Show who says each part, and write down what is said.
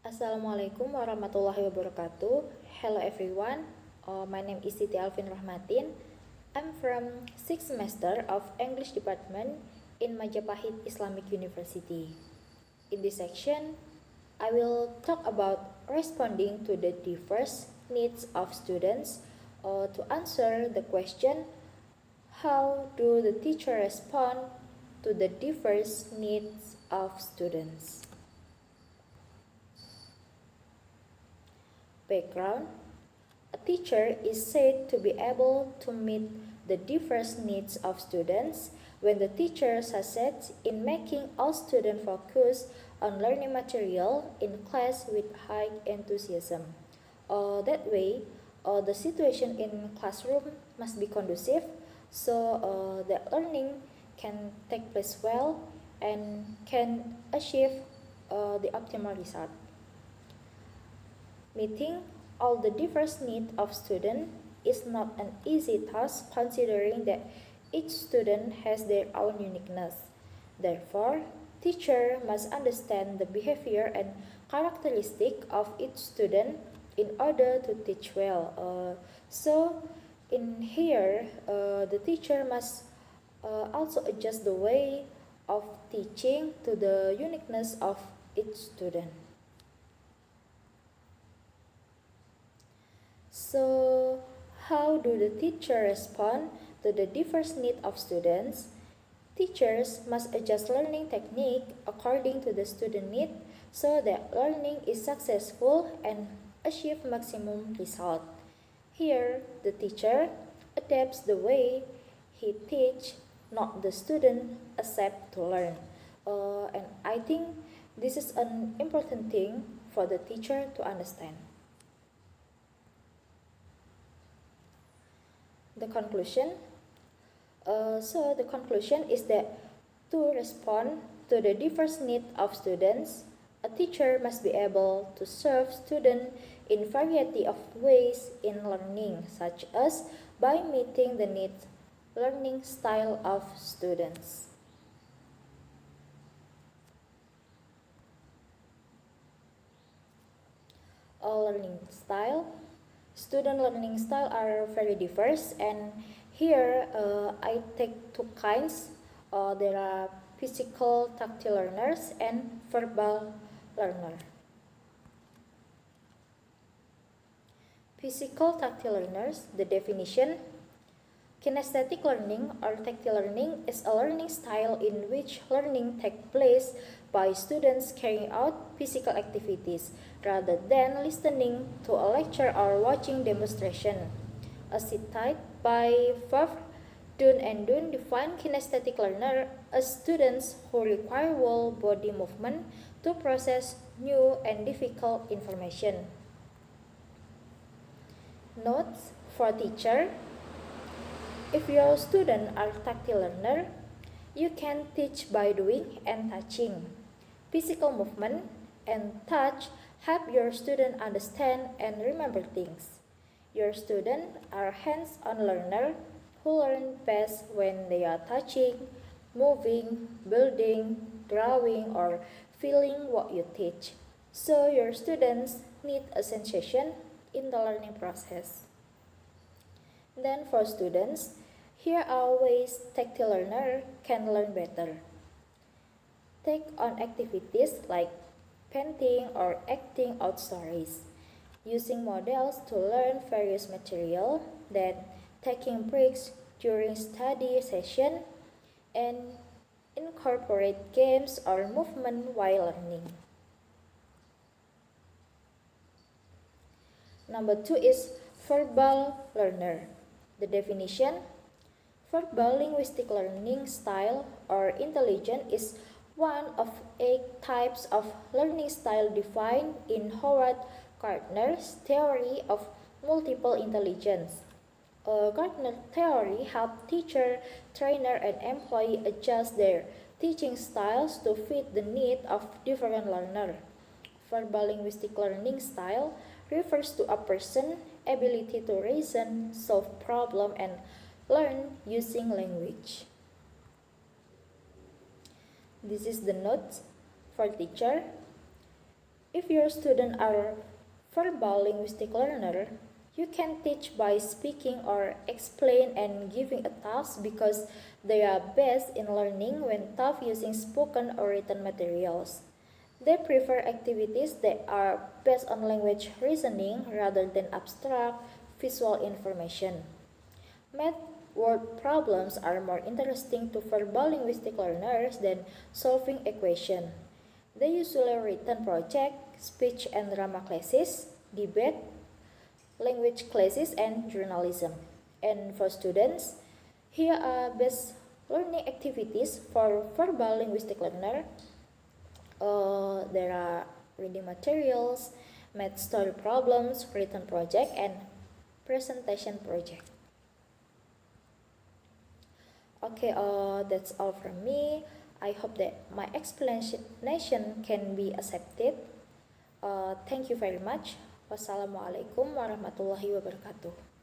Speaker 1: Assalamualaikum warahmatullahi wabarakatuh. Hello everyone. My name is Siti Alvin Rahmatin. I'm from 6th semester of English department in Majapahit Islamic University. In this section, I will talk about responding to the diverse needs of students or to answer the question, how do the teacher respond to the diverse needs of students? Background: a teacher is said to be able to meet the diverse needs of students when the teacher succeeds in making all students focus on learning material in class with high enthusiasm. That way, the situation in classroom must be conducive so that learning can take place well and can achieve the optimal result. Meeting all the diverse needs of students is not an easy task considering that each student has their own uniqueness. Therefore, teacher must understand the behavior and characteristic of each student in order to teach well. So in here, the teacher must also adjust the way of teaching to the uniqueness of each student. So, how do the teacher respond to the diverse needs of students? Teachers must adjust learning technique according to the student need so that learning is successful and achieve maximum result. Here, the teacher adapts the way he teach, not the student accept to learn. And I think this is an important thing for the teacher to understand. The conclusion. The conclusion is that to respond to the diverse needs of students, a teacher must be able to serve students in variety of ways in learning, such as by meeting the needs learning style of students. All learning style. Student learning style are very diverse, and here I take two kinds. There are physical tactile learners and verbal learner. Physical tactile learners, the definition: kinesthetic learning or tactile learning is a learning style in which learning takes place by students carrying out physical activities rather than listening to a lecture or watching demonstration. As cited by Dun and Dun define kinesthetic learner as students who require whole body movement to process new and difficult information. Notes for teacher: if your students are tactile learner, you can teach by doing and touching. Physical movement and touch help your student understand and remember things. Your students are hands-on learner who learn best when they are touching, moving, building, drawing, or feeling what you teach. So your students need a sensation in the learning process. Then for students, here are ways tactile learner can learn better. Take on activities like painting or acting out stories, using models to learn various material, then taking breaks during study session, and incorporate games or movement while learning. Number 2 is verbal learner. The definition: verbal linguistic learning style or intelligence is one of 8 types of learning style defined in Howard Gardner's theory of multiple intelligence. Gardner theory helps teacher, trainer, and employee adjust their teaching styles to fit the need of different learner. Verbal linguistic learning style refers to a person's ability to reason, solve problem, and learn using language. This is the notes for teacher. If your students are verbal linguistic learner, you can teach by speaking or explain and giving a task because they are best in learning when taught using spoken or written materials. They prefer activities that are based on language reasoning rather than abstract visual information. Math word problems are more interesting to verbal linguistic learners than solving equations. They usually written project, speech and drama classes, debate, language classes, and journalism. And for students, here are best learning activities for verbal linguistic learner. There are reading materials, math story problems, written project, and presentation project. Okay, that's all from me. I hope that my explanation can be accepted. Thank you very much. Wassalamualaikum warahmatullahi wabarakatuh.